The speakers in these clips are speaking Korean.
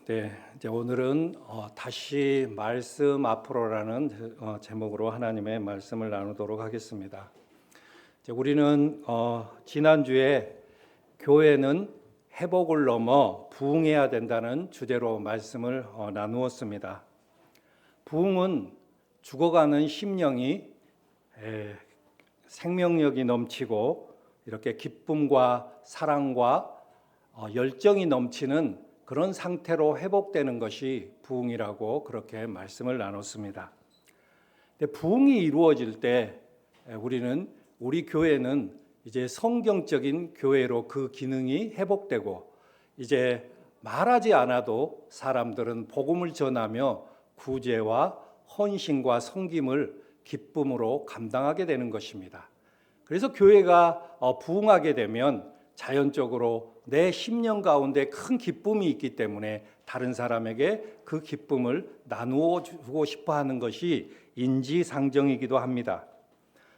네, 이제 오늘은 다시 말씀 앞으로라는 제목으로 하나님의 말씀을 나누도록 하겠습니다. 이제 우리는 지난주에 교회는 회복을 넘어 부흥해야 된다는 주제로 말씀을 나누었습니다. 부흥은 죽어가는 심령이 생명력이 넘치고 이렇게 기쁨과 사랑과 열정이 넘치는 그런 상태로 회복되는 것이 부흥이라고 그렇게 말씀을 나눴습니다. 근데 부흥이 이루어질 때 우리 교회는 이제 성경적인 교회로 그 기능이 회복되고 이제 말하지 않아도 사람들은 복음을 전하며 구제와 헌신과 섬김을 기쁨으로 감당하게 되는 것입니다. 그래서 교회가 부흥하게 되면 자연적으로 내 심령 가운데 큰 기쁨이 있기 때문에 다른 사람에게 그 기쁨을 나누어 주고 싶어 하는 것이 인지상정이기도 합니다.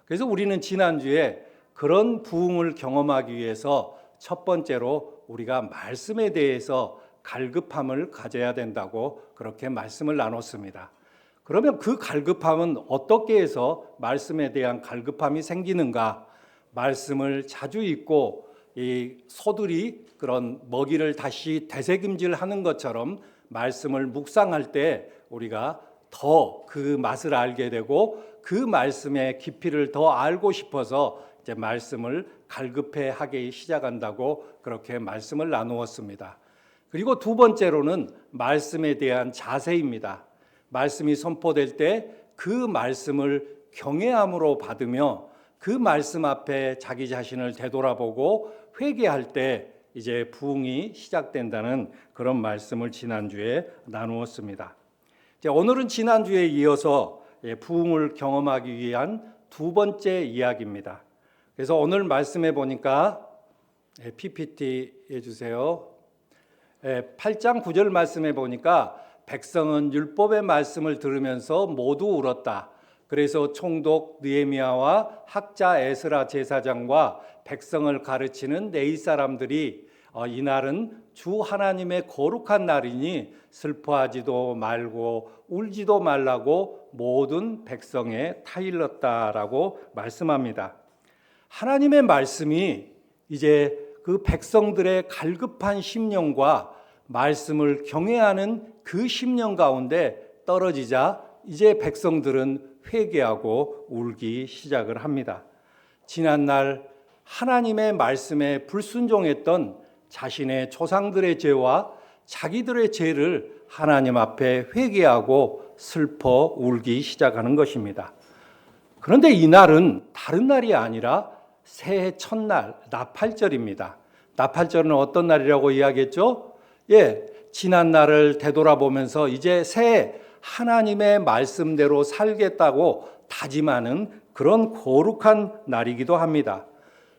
그래서 우리는 지난주에 그런 부흥을 경험하기 위해서 첫 번째로 우리가 말씀에 대해서 갈급함을 가져야 된다고 그렇게 말씀을 나눴습니다. 그러면 그 갈급함은 어떻게 해서 말씀에 대한 갈급함이 생기는가? 말씀을 자주 읽고 이 소들이 그런 먹이를 다시 되새김질하는 것처럼 말씀을 묵상할 때 우리가 더 그 맛을 알게 되고 그 말씀의 깊이를 더 알고 싶어서 이제 말씀을 갈급해 하기 시작한다고 그렇게 말씀을 나누었습니다. 그리고 두 번째로는 말씀에 대한 자세입니다. 말씀이 선포될 때 그 말씀을 경외함으로 받으며 그 말씀 앞에 자기 자신을 되돌아보고 회개할 때 이제 부흥이 시작된다는 그런 말씀을 지난주에 나누었습니다. 오늘은 지난주에 이어서 부흥을 경험하기 위한 두 번째 이야기입니다. 그래서 오늘 말씀해 보니까 PPT 해주세요. 8장 9절 말씀해 보니까 백성은 율법의 말씀을 들으면서 모두 울었다. 그래서 총독 느헤미야와 학자 에스라 제사장과 백성을 가르치는 네이 사람들이 이날은 주 하나님의 거룩한 날이니 슬퍼하지도 말고 울지도 말라고 모든 백성에 타일렀다라고 말씀합니다. 하나님의 말씀이 이제 그 백성들의 갈급한 심령과 말씀을 경외하는 그 심령 가운데 떨어지자 이제 백성들은 회개하고 울기 시작을 합니다. 지난날 하나님의 말씀에 불순종했던 자신의 조상들의 죄와 자기들의 죄를 하나님 앞에 회개하고 슬퍼 울기 시작하는 것입니다. 그런데 이날은 다른 날이 아니라 새해 첫날 나팔절입니다. 나팔절은 어떤 날이라고 이야기했죠? 지난 날을 되돌아보면서 이제 새해 하나님의 말씀대로 살겠다고 다짐하는 그런 거룩한 날이기도 합니다.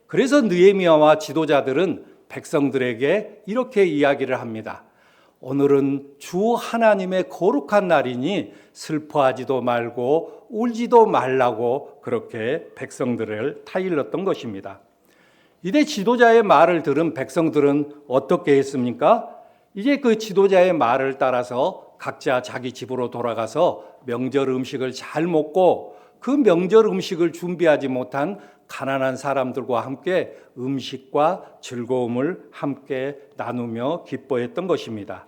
그래서 느헤미야와 지도자들은 백성들에게 이렇게 이야기를 합니다. 오늘은 주 하나님의 거룩한 날이니 슬퍼하지도 말고 울지도 말라고 그렇게 백성들을 타일렀던 것입니다. 이때 지도자의 말을 들은 백성들은 어떻게 했습니까? 이제 그 지도자의 말을 따라서 각자 자기 집으로 돌아가서 명절 음식을 잘 먹고 그 명절 음식을 준비하지 못한 가난한 사람들과 함께 음식과 즐거움을 함께 나누며 기뻐했던 것입니다.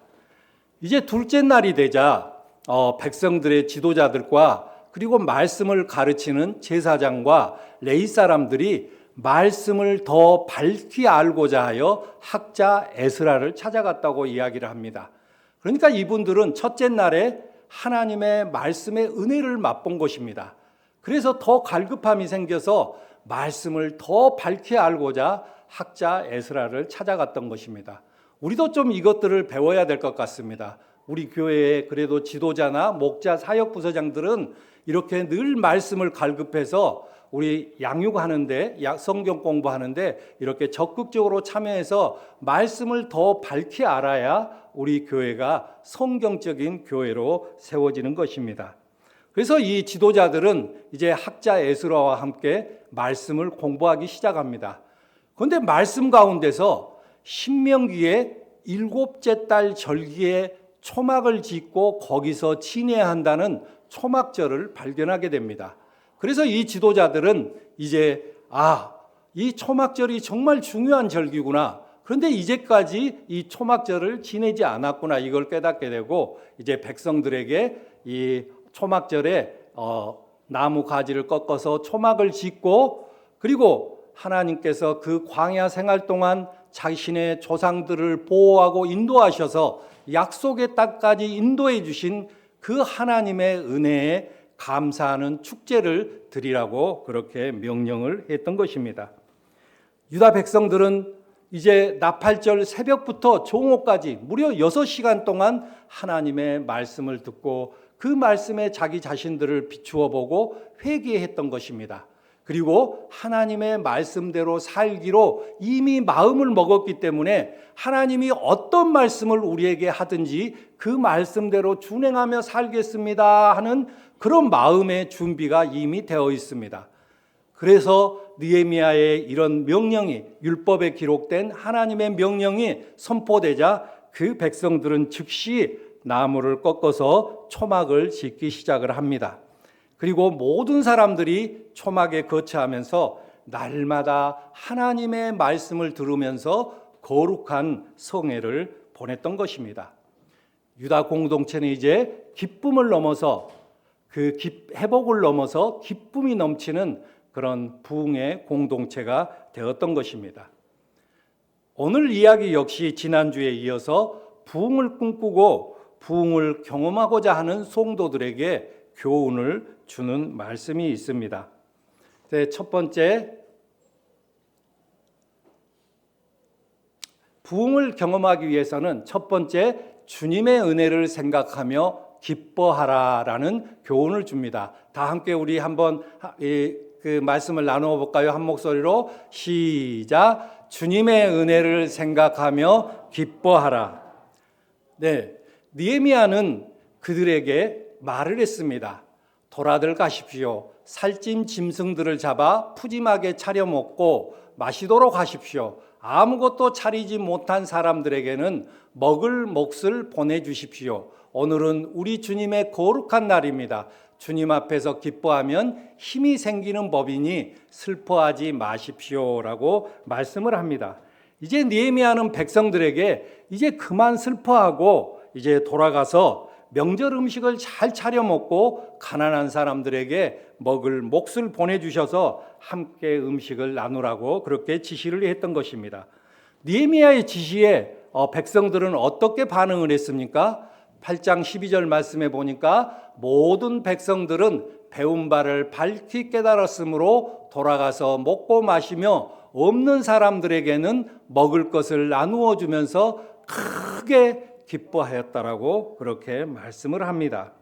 이제 둘째 날이 되자 백성들의 지도자들과 그리고 말씀을 가르치는 제사장과 레위 사람들이 말씀을 더 밝히 알고자 하여 학자 에스라를 찾아갔다고 이야기를 합니다. 그러니까 이분들은 첫째 날에 하나님의 말씀의 은혜를 맛본 것입니다. 그래서 더 갈급함이 생겨서 말씀을 더 밝히 알고자 학자 에스라를 찾아갔던 것입니다. 우리도 좀 이것들을 배워야 될 것 같습니다. 우리 교회에 그래도 지도자나 목자 사역 부서장들은 이렇게 늘 말씀을 갈급해서 우리 양육하는데 성경 공부하는데 이렇게 적극적으로 참여해서 말씀을 더 밝히 알아야 우리 교회가 성경적인 교회로 세워지는 것입니다. 그래서 이 지도자들은 이제 학자 에스라와 함께 말씀을 공부하기 시작합니다. 그런데 말씀 가운데서 신명기의 일곱째 달 절기의 초막을 짓고 거기서 지내야 한다는 초막절을 발견하게 됩니다. 그래서 이 지도자들은 이제 이 초막절이 정말 중요한 절기구나. 그런데 이제까지 이 초막절을 지내지 않았구나. 이걸 깨닫게 되고 이제 백성들에게 이 초막절에 나무 가지를 꺾어서 초막을 짓고, 그리고 하나님께서 그 광야 생활 동안 자신의 조상들을 보호하고 인도하셔서 약속의 땅까지 인도해 주신 그 하나님의 은혜에 감사하는 축제를 드리라고 그렇게 명령을 했던 것입니다. 유다 백성들은 이제 나팔절 새벽부터 종호까지 무려 6시간 동안 하나님의 말씀을 듣고 그 말씀에 자기 자신들을 비추어 보고 회개했던 것입니다. 그리고 하나님의 말씀대로 살기로 이미 마음을 먹었기 때문에 하나님이 어떤 말씀을 우리에게 하든지 그 말씀대로 준행하며 살겠습니다 하는 그런 마음의 준비가 이미 되어 있습니다. 그래서 느헤미야의 이런 명령이, 율법에 기록된 하나님의 명령이 선포되자 그 백성들은 즉시 나무를 꺾어서 초막을 짓기 시작을 합니다. 그리고 모든 사람들이 초막에 거처하면서 날마다 하나님의 말씀을 들으면서 거룩한 성회를 보냈던 것입니다. 유다 공동체는 이제 기쁨을 넘어서 회복을 넘어서 기쁨이 넘치는 그런 부흥의 공동체가 되었던 것입니다. 오늘 이야기 역시 지난주에 이어서 부흥을 꿈꾸고 부흥을 경험하고자 하는 성도들에게 교훈을 주는 말씀이 있습니다. 첫 번째, 부흥을 경험하기 위해서는 첫 번째, 주님의 은혜를 생각하며 기뻐하라라는 교훈을 줍니다. 다 함께 우리 한번 그 말씀을 나누어 볼까요? 한 목소리로 시작. 주님의 은혜를 생각하며 기뻐하라. 느헤미야는 그들에게 말을 했습니다. 돌아들 가십시오. 살찐 짐승들을 잡아 푸짐하게 차려 먹고 마시도록 하십시오. 아무것도 차리지 못한 사람들에게는 먹을 몫을 보내주십시오. 오늘은 우리 주님의 거룩한 날입니다. 주님 앞에서 기뻐하면 힘이 생기는 법이니 슬퍼하지 마십시오라고 말씀을 합니다. 이제 느헤미야는 백성들에게 이제 그만 슬퍼하고 이제 돌아가서 명절 음식을 잘 차려 먹고 가난한 사람들에게 먹을 몫을 보내주셔서 함께 음식을 나누라고 그렇게 지시를 했던 것입니다. 느헤미야의 지시에 백성들은 어떻게 반응을 했습니까? 8장 12절 말씀에 보니까 모든 백성들은 배운 바를 밝히 깨달았으므로 돌아가서 먹고 마시며 없는 사람들에게는 먹을 것을 나누어 주면서 크게 기뻐하였다라고 그렇게 말씀을 합니다.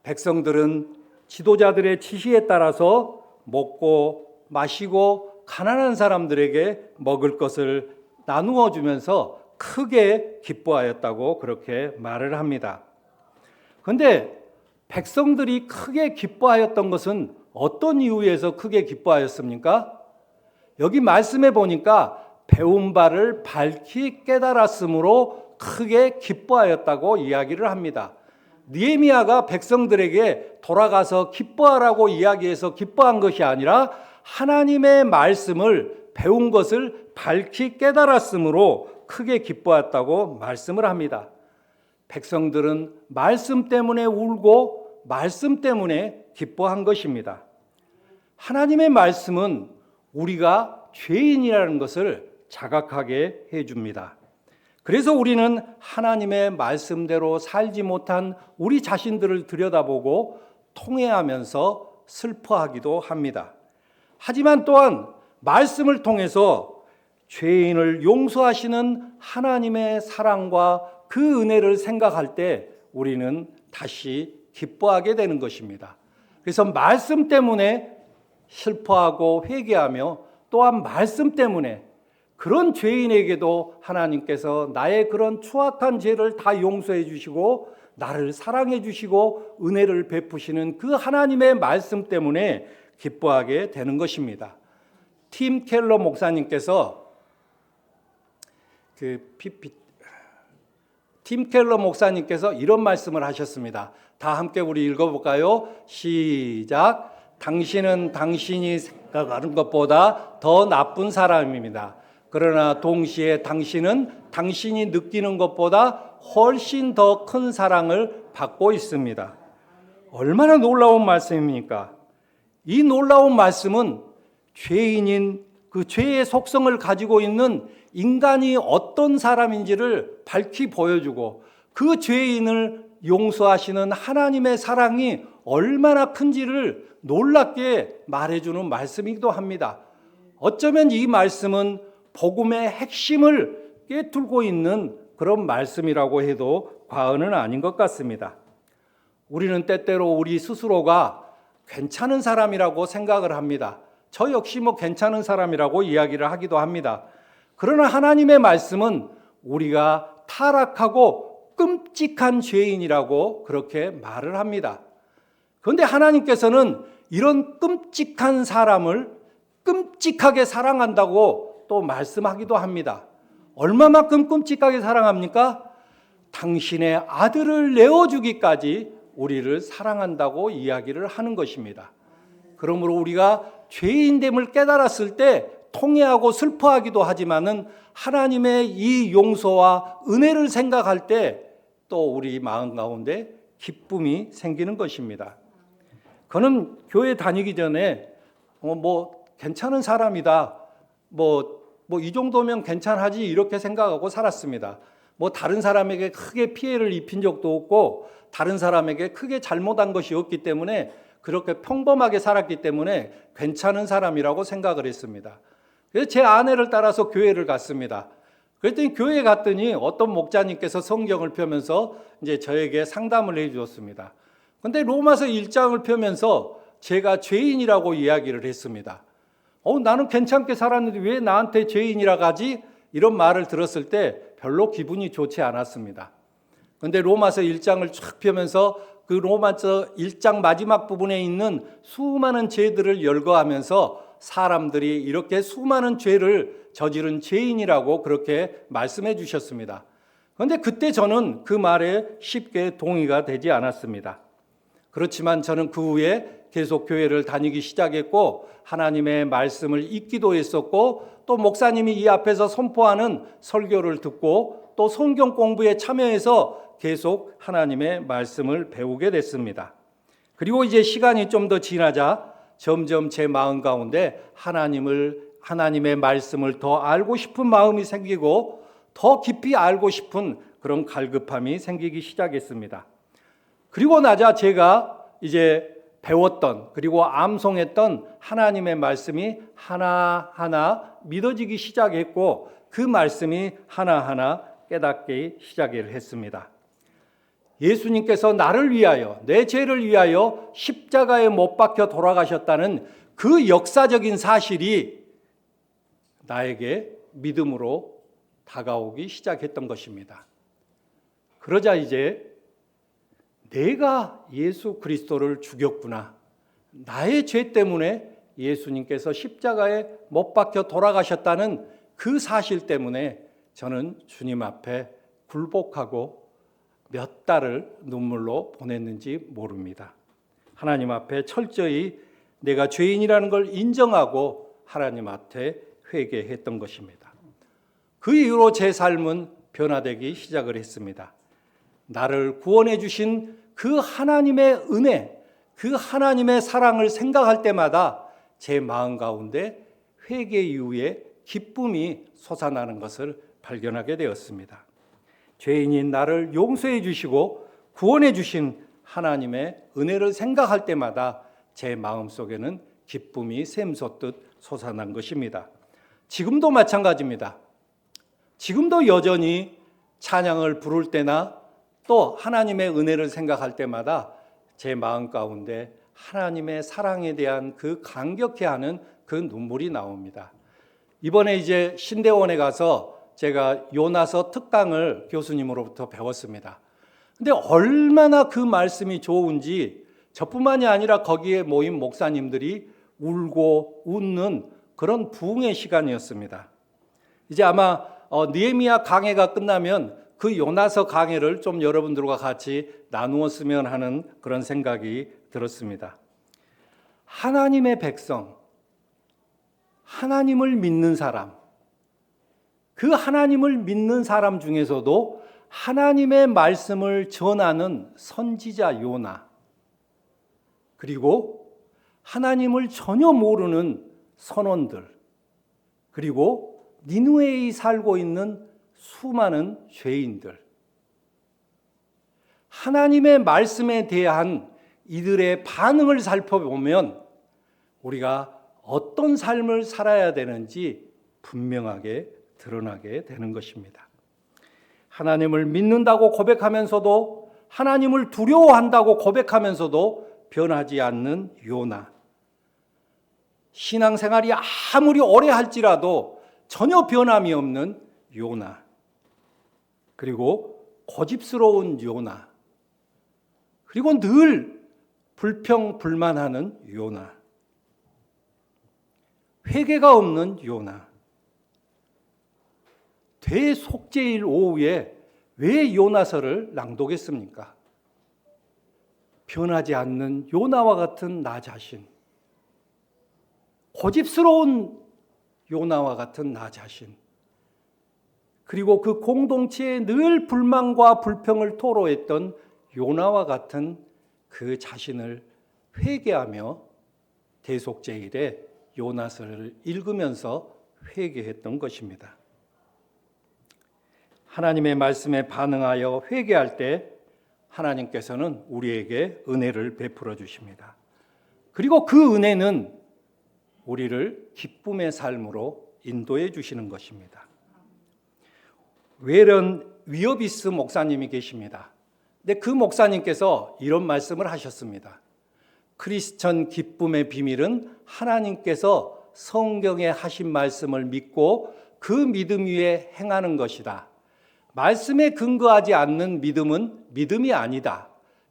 백성들은 지도자들의 지시에 따라서 먹고 마시고 가난한 사람들에게 먹을 것을 나누어 주면서 크게 기뻐하였다고 그렇게 말을 합니다. 그런데 백성들이 크게 기뻐하였던 것은 어떤 이유에서 크게 기뻐하였습니까? 여기 말씀해 보니까 배운 바를 밝히 깨달았으므로 크게 기뻐하였다고 이야기를 합니다. 느헤미야가 백성들에게 돌아가서 기뻐하라고 이야기해서 기뻐한 것이 아니라 하나님의 말씀을 배운 것을 밝히 깨달았으므로 크게 기뻐했다고 말씀을 합니다. 백성들은 말씀 때문에 울고 말씀 때문에 기뻐한 것입니다. 하나님의 말씀은 우리가 죄인이라는 것을 자각하게 해줍니다. 그래서 우리는 하나님의 말씀대로 살지 못한 우리 자신들을 들여다보고 통회하면서 슬퍼하기도 합니다. 하지만 또한 말씀을 통해서 죄인을 용서하시는 하나님의 사랑과 그 은혜를 생각할 때 우리는 다시 기뻐하게 되는 것입니다. 그래서 말씀 때문에 슬퍼하고 회개하며 또한 말씀 때문에 그런 죄인에게도 하나님께서 나의 그런 추악한 죄를 다 용서해 주시고 나를 사랑해 주시고 은혜를 베푸시는 그 하나님의 말씀 때문에 기뻐하게 되는 것입니다. 팀 켈러 목사님께서 팀 켈러 목사님께서 이런 말씀을 하셨습니다. 다 함께 우리 읽어볼까요? 시작. 당신은 당신이 생각하는 것보다 더 나쁜 사람입니다. 그러나 동시에 당신은 당신이 느끼는 것보다 훨씬 더 큰 사랑을 받고 있습니다. 얼마나 놀라운 말씀입니까? 이 놀라운 말씀은 죄인인 그 죄의 속성을 가지고 있는 인간이 어떤 사람인지를 밝히 보여주고 그 죄인을 용서하시는 하나님의 사랑이 얼마나 큰지를 놀랍게 말해주는 말씀이기도 합니다. 어쩌면 이 말씀은 복음의 핵심을 꿰뚫고 있는 그런 말씀이라고 해도 과언은 아닌 것 같습니다. 우리는 때때로 우리 스스로가 괜찮은 사람이라고 생각을 합니다. 저 역시 괜찮은 사람이라고 이야기를 하기도 합니다. 그러나 하나님의 말씀은 우리가 타락하고 끔찍한 죄인이라고 그렇게 말을 합니다. 그런데 하나님께서는 이런 끔찍한 사람을 끔찍하게 사랑한다고 또 말씀하기도 합니다. 얼마만큼 끔찍하게 사랑합니까? 당신의 아들을 내어주기까지 우리를 사랑한다고 이야기를 하는 것입니다. 그러므로 우리가 죄인됨을 깨달았을 때 통회하고 슬퍼하기도 하지만은 하나님의 이 용서와 은혜를 생각할 때 또 우리 마음 가운데 기쁨이 생기는 것입니다. 저는 교회 다니기 전에 괜찮은 사람이다. 이 정도면 괜찮하지 이렇게 생각하고 살았습니다. 다른 사람에게 크게 피해를 입힌 적도 없고 다른 사람에게 크게 잘못한 것이 없기 때문에 그렇게 평범하게 살았기 때문에 괜찮은 사람이라고 생각을 했습니다. 그래서 제 아내를 따라서 교회를 갔습니다. 그랬더니 교회에 갔더니 어떤 목자님께서 성경을 펴면서 이제 저에게 상담을 해 주었습니다. 그런데 로마서 1장을 펴면서 제가 죄인이라고 이야기를 했습니다. 나는 괜찮게 살았는데 왜 나한테 죄인이라고 하지? 이런 말을 들었을 때 별로 기분이 좋지 않았습니다. 그런데 로마서 1장을 쫙 펴면서 그 로마서 1장 마지막 부분에 있는 수많은 죄들을 열거하면서 사람들이 이렇게 수많은 죄를 저지른 죄인이라고 그렇게 말씀해 주셨습니다. 그런데 그때 저는 그 말에 쉽게 동의가 되지 않았습니다. 그렇지만 저는 그 후에 계속 교회를 다니기 시작했고 하나님의 말씀을 읽기도 했었고 또 목사님이 이 앞에서 선포하는 설교를 듣고 또 성경 공부에 참여해서 계속 하나님의 말씀을 배우게 됐습니다. 그리고 이제 시간이 좀 더 지나자 점점 제 마음 가운데 하나님의 말씀을 더 알고 싶은 마음이 생기고 더 깊이 알고 싶은 그런 갈급함이 생기기 시작했습니다. 그리고 나자 제가 이제 배웠던 그리고 암송했던 하나님의 말씀이 하나하나 믿어지기 시작했고 그 말씀이 하나하나 깨닫기 시작을 했습니다. 예수님께서 나를 위하여 내 죄를 위하여 십자가에 못 박혀 돌아가셨다는 그 역사적인 사실이 나에게 믿음으로 다가오기 시작했던 것입니다. 그러자 이제 내가 예수 그리스도를 죽였구나. 나의 죄 때문에 예수님께서 십자가에 못 박혀 돌아가셨다는 그 사실 때문에 저는 주님 앞에 굴복하고 몇 달을 눈물로 보냈는지 모릅니다. 하나님 앞에 철저히 내가 죄인이라는 걸 인정하고 하나님 앞에 회개했던 것입니다. 그 이후로 제 삶은 변화되기 시작을 했습니다. 나를 구원해 주신 그 하나님의 은혜, 그 하나님의 사랑을 생각할 때마다 제 마음 가운데 회개 이후에 기쁨이 솟아나는 것을 발견하게 되었습니다. 죄인인 나를 용서해 주시고 구원해 주신 하나님의 은혜를 생각할 때마다 제 마음속에는 기쁨이 샘솟듯 솟아난 것입니다. 지금도 마찬가지입니다. 지금도 여전히 찬양을 부를 때나 또 하나님의 은혜를 생각할 때마다 제 마음 가운데 하나님의 사랑에 대한 그 감격해하는 그 눈물이 나옵니다. 이번에 이제 신대원에 가서 제가 요나서 특강을 교수님으로부터 배웠습니다. 근데 얼마나 그 말씀이 좋은지 저뿐만이 아니라 거기에 모인 목사님들이 울고 웃는 그런 부흥의 시간이었습니다. 이제 아마 느헤미야 강해가 끝나면 그 요나서 강해를 좀 여러분들과 같이 나누었으면 하는 그런 생각이 들었습니다. 하나님의 백성, 하나님을 믿는 사람, 그 하나님을 믿는 사람 중에서도 하나님의 말씀을 전하는 선지자 요나, 그리고 하나님을 전혀 모르는 선원들, 그리고 니느웨에 살고 있는 수많은 죄인들, 하나님의 말씀에 대한 이들의 반응을 살펴보면 우리가 어떤 삶을 살아야 되는지 분명하게 드러나게 되는 것입니다. 하나님을 믿는다고 고백하면서도, 하나님을 두려워한다고 고백하면서도 변하지 않는 요나, 신앙생활이 아무리 오래 할지라도 전혀 변함이 없는 요나, 그리고 고집스러운 요나, 그리고 늘 불평불만하는 요나, 회개가 없는 요나. 대속죄일 오후에 왜 요나서를 낭독했습니까? 변하지 않는 요나와 같은 나 자신, 고집스러운 요나와 같은 나 자신, 그리고 그 공동체에 늘 불만과 불평을 토로했던 요나와 같은 그 자신을 회개하며 대속죄일에 요나서를 읽으면서 회개했던 것입니다. 하나님의 말씀에 반응하여 회개할 때 하나님께서는 우리에게 은혜를 베풀어 주십니다. 그리고 그 은혜는 우리를 기쁨의 삶으로 인도해 주시는 것입니다. 웨런 위어비스 목사님이 계십니다. 근데 그 목사님께서 이런 말씀을 하셨습니다. 크리스천 기쁨의 비밀은 하나님께서 성경에 하신 말씀을 믿고 그 믿음 위에 행하는 것이다. 말씀에 근거하지 않는 믿음은 믿음이 아니다.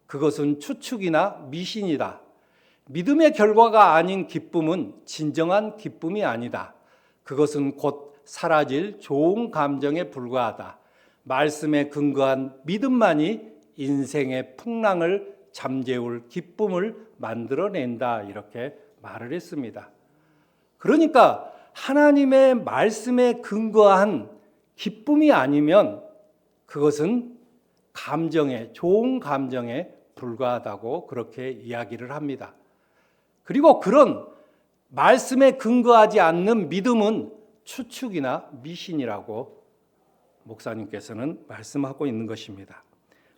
그것은 추측이나 미신이다. 믿음의 결과가 아닌 기쁨은 진정한 기쁨이 아니다. 그것은 곧 사라질 좋은 감정에 불과하다. 말씀에 근거한 믿음만이 인생의 풍랑을 잠재울 기쁨을 만들어낸다. 이렇게 말을 했습니다. 그러니까 하나님의 말씀에 근거한 기쁨이 아니면 그것은 감정에, 좋은 감정에 불과하다고 그렇게 이야기를 합니다. 그리고 그런 말씀에 근거하지 않는 믿음은 추측이나 미신이라고 목사님께서는 말씀하고 있는 것입니다.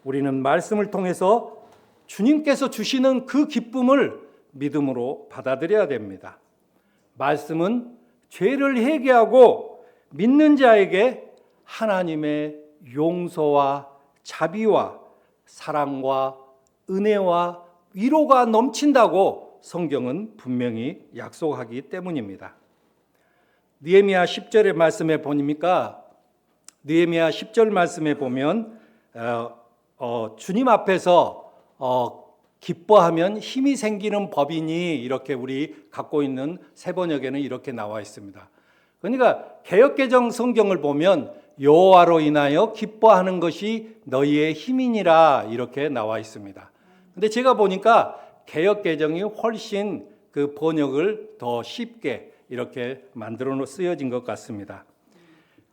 우리는 말씀을 통해서 주님께서 주시는 그 기쁨을 믿음으로 받아들여야 됩니다. 말씀은 죄를 회개하고 믿는 자에게 하나님의 용서와 자비와 사랑과 은혜와 위로가 넘친다고 성경은 분명히 약속하기 때문입니다. 느헤미야 10절의 말씀에 보니까 느헤미야 10절 말씀에 보면 주님 앞에서 기뻐하면 힘이 생기는 법이니 이렇게 우리 갖고 있는 새번역에는 이렇게 나와 있습니다. 그러니까 개역개정 성경을 보면 여호와로 인하여 기뻐하는 것이 너희의 힘이니라 이렇게 나와 있습니다. 근데 제가 보니까 개역개정이 훨씬 그 번역을 더 쉽게 이렇게 만들어 쓰여진 것 같습니다.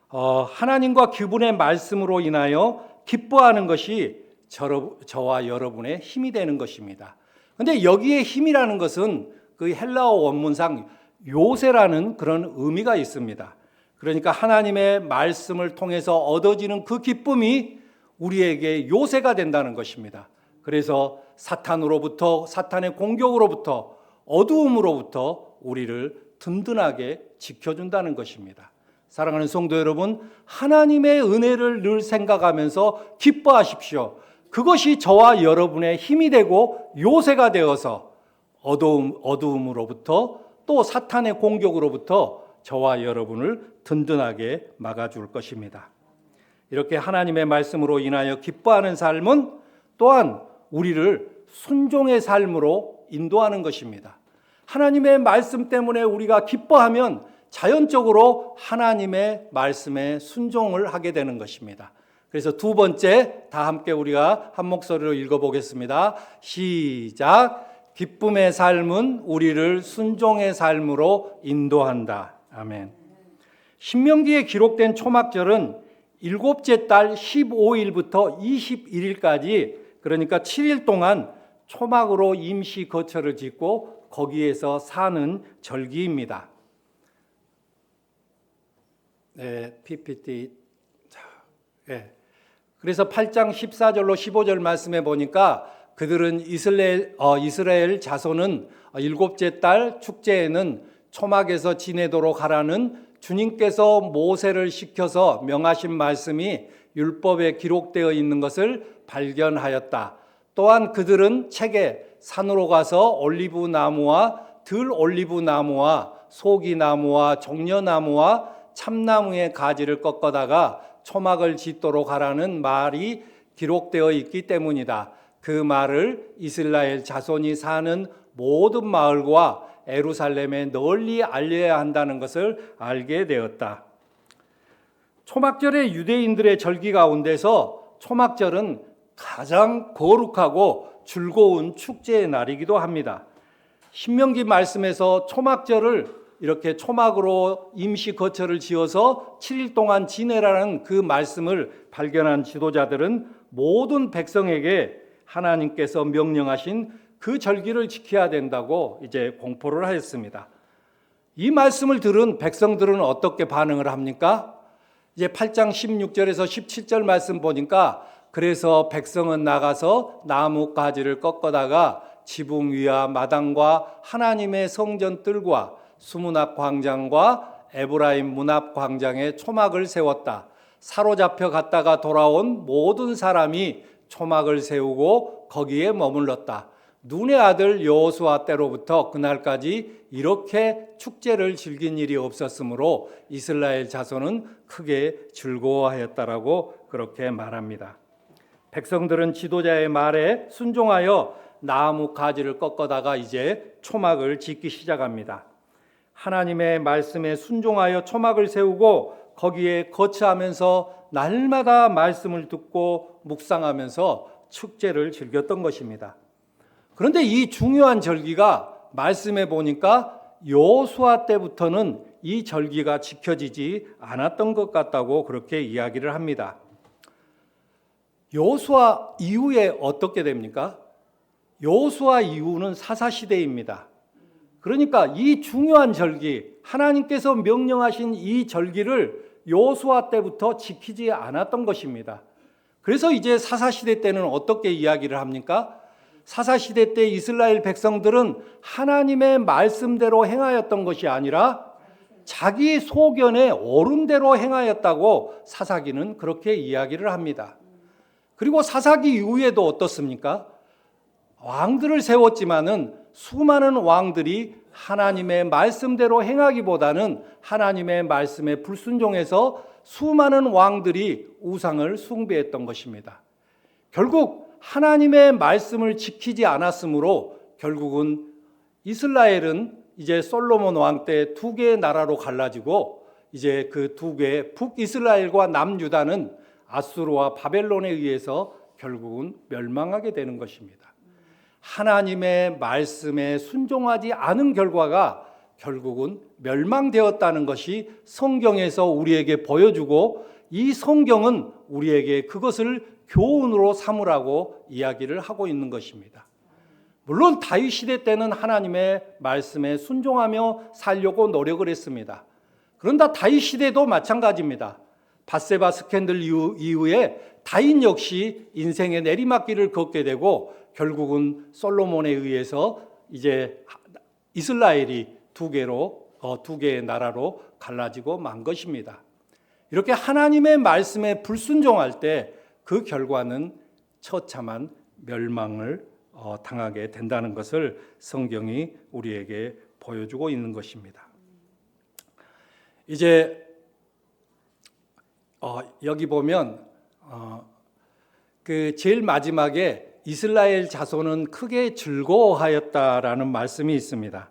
하나님과 그분의 말씀으로 인하여 기뻐하는 것이 저와 여러분의 힘이 되는 것입니다. 그런데 여기에 힘이라는 것은 그 헬라어 원문상 요새라는 그런 의미가 있습니다. 그러니까 하나님의 말씀을 통해서 얻어지는 그 기쁨이 우리에게 요새가 된다는 것입니다. 그래서 사탄으로부터, 사탄의 공격으로부터, 어두움으로부터 우리를 든든하게 지켜준다는 것입니다. 사랑하는 성도 여러분, 하나님의 은혜를 늘 생각하면서 기뻐하십시오. 그것이 저와 여러분의 힘이 되고 요새가 되어서 어두움으로부터 또 사탄의 공격으로부터 저와 여러분을 든든하게 막아줄 것입니다. 이렇게 하나님의 말씀으로 인하여 기뻐하는 삶은 또한 우리를 순종의 삶으로 인도하는 것입니다. 하나님의 말씀 때문에 우리가 기뻐하면 자연적으로 하나님의 말씀에 순종을 하게 되는 것입니다. 그래서 두 번째 다 함께 우리가 한 목소리로 읽어보겠습니다. 시작. 기쁨의 삶은 우리를 순종의 삶으로 인도한다. 아멘. 신명기에 기록된 초막절은 일곱째 달 15일부터 21일까지 그러니까 7일 동안 초막으로 임시 거처를 짓고 거기에서 사는 절기입니다. 네, PPT. 네. 그래서 8장 14절로 15절 말씀에 보니까 그들은 이스라엘 자손은 일곱째 달 축제에는 초막에서 지내도록 하라는 주님께서 모세를 시켜서 명하신 말씀이 율법에 기록되어 있는 것을 발견하였다. 또한 그들은 책에 산으로 가서 올리브 나무와 들 올리브 나무와 소기 나무와 종려나무와 참나무의 가지를 꺾어다가 초막을 짓도록 하라는 말이 기록되어 있기 때문이다. 그 말을 이스라엘 자손이 사는 모든 마을과 예루살렘에 널리 알려야 한다는 것을 알게 되었다. 초막절의 유대인들의 절기 가운데서 초막절은 가장 거룩하고 즐거운 축제의 날이기도 합니다. 신명기 말씀에서 초막절을 이렇게 초막으로 임시 거처를 지어서 7일 동안 지내라는 그 말씀을 발견한 지도자들은 모든 백성에게 하나님께서 명령하신 그 절기를 지켜야 된다고 이제 공포를 하였습니다. 이 말씀을 들은 백성들은 어떻게 반응을 합니까? 이제 8장 16절에서 17절 말씀 보니까 그래서 백성은 나가서 나무 가지를 꺾어다가 지붕 위와 마당과 하나님의 성전 뜰과 수문 앞 광장과 에브라임 문 앞 광장에 초막을 세웠다. 사로잡혀 갔다가 돌아온 모든 사람이 초막을 세우고 거기에 머물렀다. 눈의 아들 여호수아 때로부터 그날까지 이렇게 축제를 즐긴 일이 없었으므로 이스라엘 자손은 크게 즐거워하였다라고 그렇게 말합니다. 백성들은 지도자의 말에 순종하여 나무 가지를 꺾어다가 이제 초막을 짓기 시작합니다. 하나님의 말씀에 순종하여 초막을 세우고 거기에 거처하면서 날마다 말씀을 듣고 묵상하면서 축제를 즐겼던 것입니다. 그런데 이 중요한 절기가 말씀해 보니까 여호수아 때부터는 이 절기가 지켜지지 않았던 것 같다고 그렇게 이야기를 합니다. 여호수아 이후에 어떻게 됩니까? 여호수아 이후는 사사시대입니다. 그러니까 이 중요한 절기, 하나님께서 명령하신 이 절기를 여호수아 때부터 지키지 않았던 것입니다. 그래서 이제 사사시대 때는 어떻게 이야기를 합니까? 사사시대 때 이스라엘 백성들은 하나님의 말씀대로 행하였던 것이 아니라 자기 소견에 옳은 대로 행하였다고 사사기는 그렇게 이야기를 합니다. 그리고 사사기 이후에도 어떻습니까? 왕들을 세웠지만은 수많은 왕들이 하나님의 말씀대로 행하기보다는 하나님의 말씀에 불순종해서 수많은 왕들이 우상을 숭배했던 것입니다. 결국 하나님의 말씀을 지키지 않았으므로 결국은 이스라엘은 이제 솔로몬 왕 때 두 개의 나라로 갈라지고 이제 그 두 개 북이스라엘과 남유다는 아수르와 바벨론에 의해서 결국은 멸망하게 되는 것입니다. 하나님의 말씀에 순종하지 않은 결과가 결국은 멸망되었다는 것이 성경에서 우리에게 보여주고 이 성경은 우리에게 그것을 교훈으로 삼으라고 이야기를 하고 있는 것입니다. 물론 다윗 시대 때는 하나님의 말씀에 순종하며 살려고 노력을 했습니다. 그런데 다윗 시대도 마찬가지입니다. 밧세바 스캔들 이후에 다윗 역시 인생의 내리막길을 걷게 되고 결국은 솔로몬에 의해서 이제 이스라엘이 두 개의 나라로 갈라지고 만 것입니다. 이렇게 하나님의 말씀에 불순종할 때 그 결과는 처참한 멸망을 당하게 된다는 것을 성경이 우리에게 보여주고 있는 것입니다. 이제 여기 보면 그 제일 마지막에 이스라엘 자손은 크게 즐거워하였다라는 말씀이 있습니다.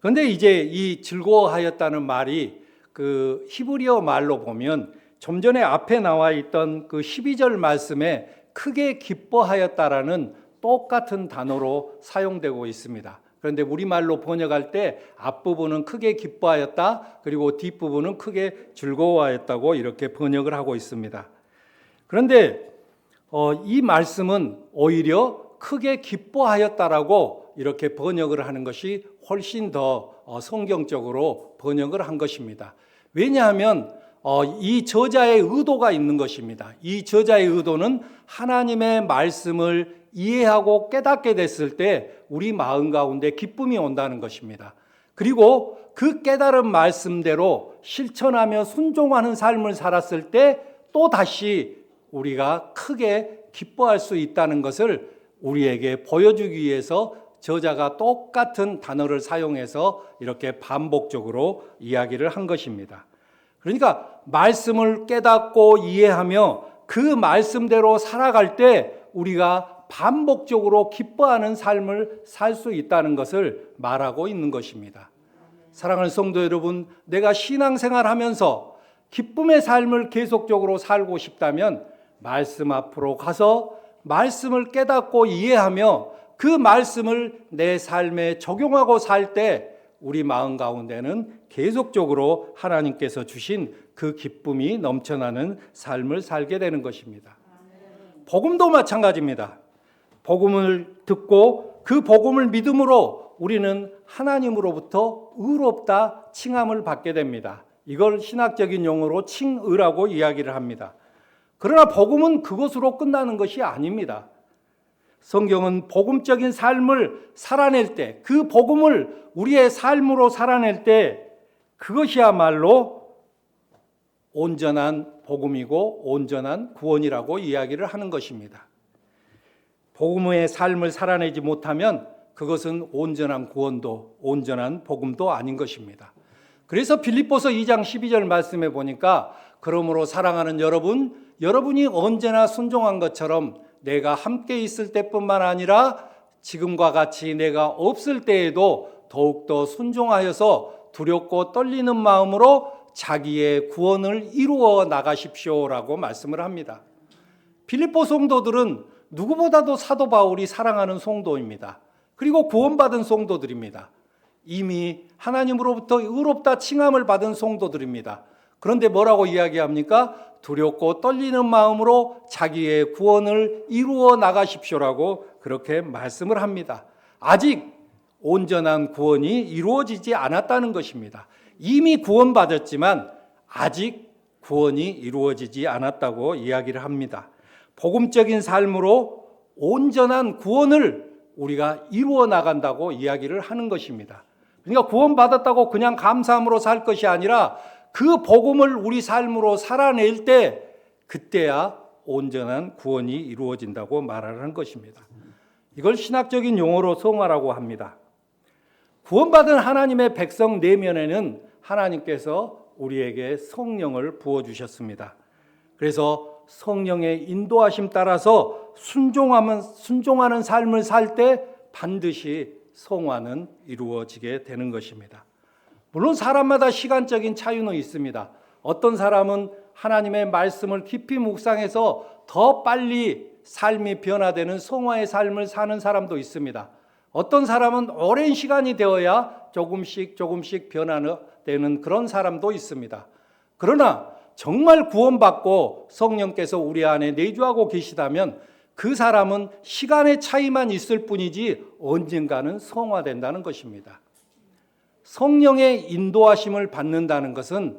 그런데 이제 이 즐거워하였다는 말이 그 히브리어 말로 보면 좀 전에 앞에 나와 있던 그 12절 말씀에 크게 기뻐하였다라는 똑같은 단어로 사용되고 있습니다. 그런데 우리말로 번역할 때 앞부분은 크게 기뻐하였다, 그리고 뒷부분은 크게 즐거워하였다고 이렇게 번역을 하고 있습니다. 그런데 이 말씀은 오히려 크게 기뻐하였다라고 이렇게 번역을 하는 것이 훨씬 더 성경적으로 번역을 한 것입니다. 왜냐하면 이 저자의 의도가 있는 것입니다. 이 저자의 의도는 하나님의 말씀을 이해하고 깨닫게 됐을 때 우리 마음 가운데 기쁨이 온다는 것입니다. 그리고 그 깨달은 말씀대로 실천하며 순종하는 삶을 살았을 때 또 다시 우리가 크게 기뻐할 수 있다는 것을 우리에게 보여주기 위해서 저자가 똑같은 단어를 사용해서 이렇게 반복적으로 이야기를 한 것입니다. 그러니까 말씀을 깨닫고 이해하며 그 말씀대로 살아갈 때 우리가 반복적으로 기뻐하는 삶을 살 수 있다는 것을 말하고 있는 것입니다. 사랑하는 성도 여러분, 내가 신앙생활 하면서 기쁨의 삶을 계속적으로 살고 싶다면 말씀 앞으로 가서 말씀을 깨닫고 이해하며 그 말씀을 내 삶에 적용하고 살 때 우리 마음 가운데는 계속적으로 하나님께서 주신 그 기쁨이 넘쳐나는 삶을 살게 되는 것입니다. 복음도 마찬가지입니다. 복음을 듣고 그 복음을 믿음으로 우리는 하나님으로부터 의롭다 칭함을 받게 됩니다. 이걸 신학적인 용어로 칭의라고 이야기를 합니다. 그러나 복음은 그것으로 끝나는 것이 아닙니다. 성경은 복음적인 삶을 살아낼 때, 그 복음을 우리의 삶으로 살아낼 때 그것이야말로 온전한 복음이고 온전한 구원이라고 이야기를 하는 것입니다. 복음의 삶을 살아내지 못하면 그것은 온전한 구원도 온전한 복음도 아닌 것입니다. 그래서 빌립보서 2장 12절 말씀에 보니까 그러므로 사랑하는 여러분이 언제나 순종한 것처럼 내가 함께 있을 때뿐만 아니라 지금과 같이 내가 없을 때에도 더욱더 순종하여서 두렵고 떨리는 마음으로 자기의 구원을 이루어 나가십시오라고 말씀을 합니다. 빌립보 성도들은 누구보다도 사도 바울이 사랑하는 성도입니다. 그리고 구원받은 성도들입니다. 이미 하나님으로부터 의롭다 칭함을 받은 성도들입니다. 그런데 뭐라고 이야기합니까? 두렵고 떨리는 마음으로 자기의 구원을 이루어 나가십시오라고 그렇게 말씀을 합니다. 아직 온전한 구원이 이루어지지 않았다는 것입니다. 이미 구원받았지만 아직 구원이 이루어지지 않았다고 이야기를 합니다. 복음적인 삶으로 온전한 구원을 우리가 이루어 나간다고 이야기를 하는 것입니다. 그러니까 구원받았다고 그냥 감사함으로 살 것이 아니라 그 복음을 우리 삶으로 살아낼 때 그때야 온전한 구원이 이루어진다고 말하는 것입니다. 이걸 신학적인 용어로 성화라고 합니다. 구원받은 하나님의 백성 내면에는 하나님께서 우리에게 성령을 부어주셨습니다. 그래서 성령의 인도하심 따라서 순종하는 삶을 살 때 반드시 성화는 이루어지게 되는 것입니다. 물론 사람마다 시간적인 차이는 있습니다. 어떤 사람은 하나님의 말씀을 깊이 묵상해서 더 빨리 삶이 변화되는 성화의 삶을 사는 사람도 있습니다. 어떤 사람은 오랜 시간이 되어야 조금씩 변화되는 그런 사람도 있습니다. 그러나 정말 구원받고 성령께서 우리 안에 내주하고 계시다면 그 사람은 시간의 차이만 있을 뿐이지 언젠가는 성화된다는 것입니다. 성령의 인도하심을 받는다는 것은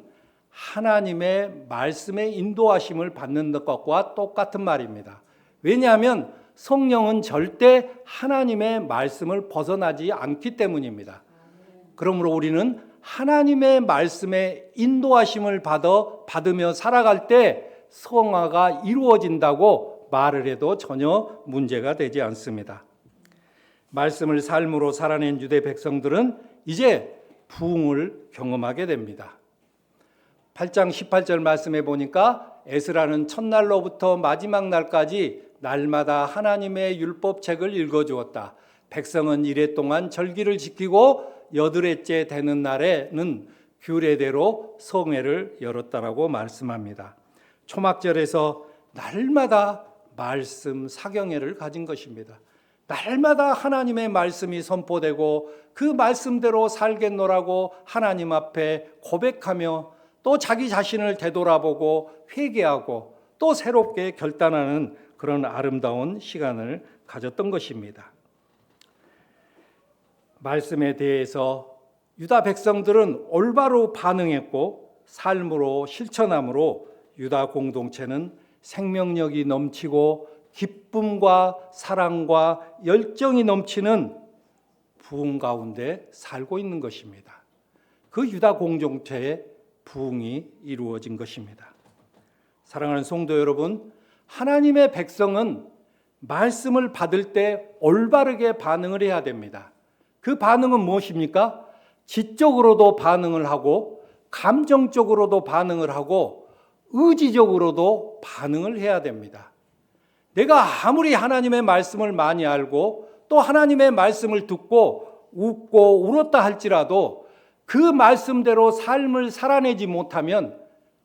하나님의 말씀의 인도하심을 받는 것과 똑같은 말입니다. 왜냐하면 성령은 절대 하나님의 말씀을 벗어나지 않기 때문입니다. 그러므로 우리는 하나님의 말씀의 인도하심을 받으며 살아갈 때 성화가 이루어진다고 말을 해도 전혀 문제가 되지 않습니다. 말씀을 삶으로 살아낸 유대 백성들은 이제 부흥을 경험하게 됩니다. 8장 18절 말씀해 보니까 에스라는 첫날로부터 마지막 날까지 날마다 하나님의 율법책을 읽어주었다. 백성은 이래 동안 절기를 지키고 여드레째 되는 날에는 규례대로 성회를 열었다라고 말씀합니다. 초막절에서 날마다 말씀 사경회를 가진 것입니다. 날마다 하나님의 말씀이 선포되고 그 말씀대로 살겠노라고 하나님 앞에 고백하며 또 자기 자신을 되돌아보고 회개하고 또 새롭게 결단하는 그런 아름다운 시간을 가졌던 것입니다. 말씀에 대해서 유다 백성들은 올바로 반응했고 삶으로 실천함으로 유다 공동체는 생명력이 넘치고 기쁨과 사랑과 열정이 넘치는 부흥 가운데 살고 있는 것입니다. 그 유다 공동체의 부흥이 이루어진 것입니다. 사랑하는 성도 여러분, 하나님의 백성은 말씀을 받을 때 올바르게 반응을 해야 됩니다. 그 반응은 무엇입니까? 지적으로도 반응을 하고 감정적으로도 반응을 하고 의지적으로도 반응을 해야 됩니다. 내가 아무리 하나님의 말씀을 많이 알고 또 하나님의 말씀을 듣고 웃고 울었다 할지라도 그 말씀대로 삶을 살아내지 못하면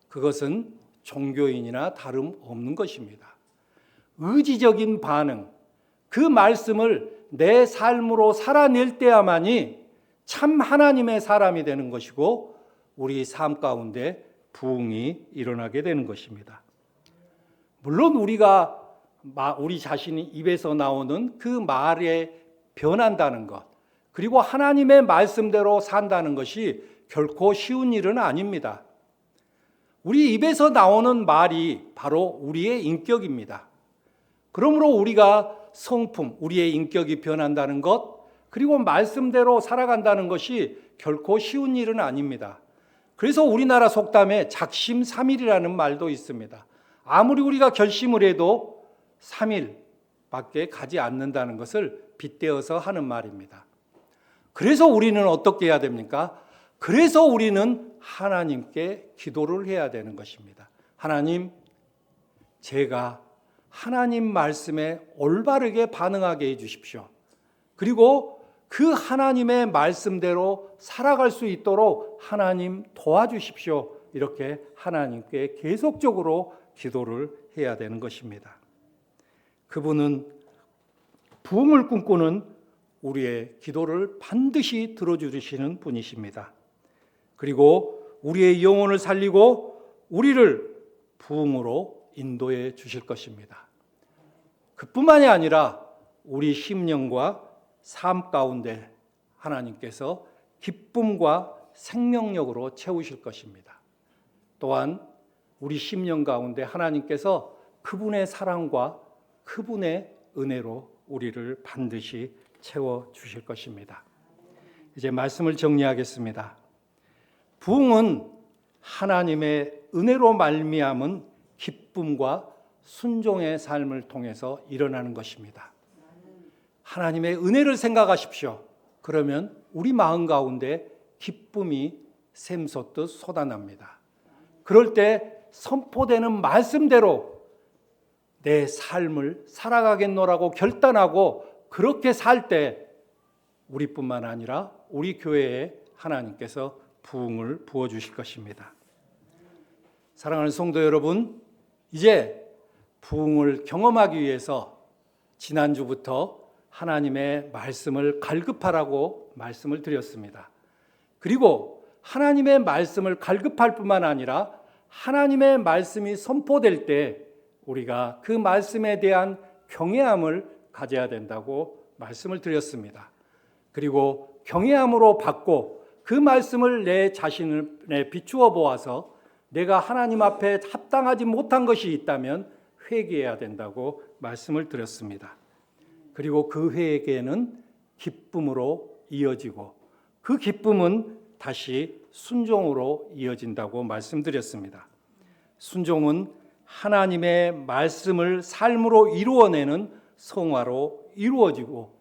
그것은 종교인이나 다름없는 것입니다. 의지적인 반응, 그 말씀을 내 삶으로 살아낼 때야만이 참 하나님의 사람이 되는 것이고 우리 삶 가운데 부흥이 일어나게 되는 것입니다. 물론 우리 자신이 입에서 나오는 그 말에 변한다는 것, 그리고 하나님의 말씀대로 산다는 것이 결코 쉬운 일은 아닙니다. 우리 입에서 나오는 말이 바로 우리의 인격입니다. 그러므로 우리가 성품, 우리의 인격이 변한다는 것, 그리고 말씀대로 살아간다는 것이 결코 쉬운 일은 아닙니다. 그래서 우리나라 속담에 작심삼일이라는 말도 있습니다. 아무리 우리가 결심을 해도 3일밖에 가지 않는다는 것을 빗대어서 하는 말입니다. 그래서 우리는 어떻게 해야 됩니까? 그래서 우리는 하나님께 기도를 해야 되는 것입니다. 하나님, 제가 하나님 말씀에 올바르게 반응하게 해 주십시오. 그리고 그 하나님의 말씀대로 살아갈 수 있도록 하나님 도와주십시오. 이렇게 하나님께 계속적으로 기도를 해야 되는 것입니다. 그분은 부흥을 꿈꾸는 우리의 기도를 반드시 들어주시는 분이십니다. 그리고 우리의 영혼을 살리고 우리를 부흥으로 인도해 주실 것입니다. 그뿐만이 아니라 우리 심령과 삶 가운데 하나님께서 기쁨과 생명력으로 채우실 것입니다. 또한 우리 심령 가운데 하나님께서 그분의 사랑과 그분의 은혜로 우리를 반드시 채워주실 것입니다. 이제 말씀을 정리하겠습니다. 부흥은 하나님의 은혜로 말미암은 기쁨과 순종의 삶을 통해서 일어나는 것입니다. 하나님의 은혜를 생각하십시오. 그러면 우리 마음 가운데 기쁨이 샘솟듯 솟아납니다. 그럴 때 선포되는 말씀대로 내 삶을 살아가겠노라고 결단하고 그렇게 살 때 우리뿐만 아니라 우리 교회에 하나님께서 부흥을 부어주실 것입니다. 사랑하는 성도 여러분, 이제 부흥을 경험하기 위해서 지난주부터 하나님의 말씀을 갈급하라고 말씀을 드렸습니다. 그리고 하나님의 말씀을 갈급할 뿐만 아니라 하나님의 말씀이 선포될 때 우리가 그 말씀에 대한 경외함을 가져야 된다고 말씀을 드렸습니다. 그리고 경외함으로 받고 그 말씀을 내 자신을 비추어 보아서 내가 하나님 앞에 합당하지 못한 것이 있다면 회개해야 된다고 말씀을 드렸습니다. 그리고 그 회개는 기쁨으로 이어지고 그 기쁨은 다시 순종으로 이어진다고 말씀드렸습니다. 순종은 하나님의 말씀을 삶으로 이루어내는 성화로 이루어지고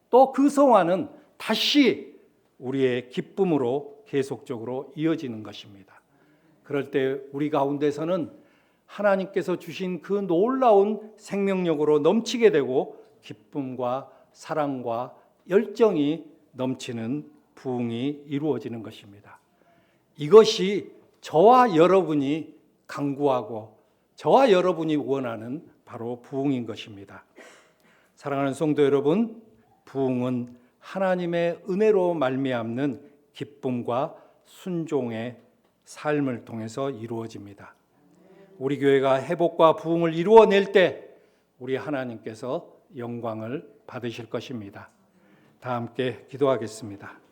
또 그 성화는 다시 우리의 기쁨으로 계속적으로 이어지는 것입니다. 그럴 때 우리 가운데서는 하나님께서 주신 그 놀라운 생명력으로 넘치게 되고 기쁨과 사랑과 열정이 넘치는 부흥이 이루어지는 것입니다. 이것이 저와 여러분이 간구하고 저와 여러분이 원하는 바로 부흥인 것입니다. 사랑하는 성도 여러분, 부흥은 하나님의 은혜로 말미암는 기쁨과 순종의 삶을 통해서 이루어집니다. 우리 교회가 회복과 부흥을 이루어낼 때 우리 하나님께서 영광을 받으실 것입니다. 다 함께 기도하겠습니다.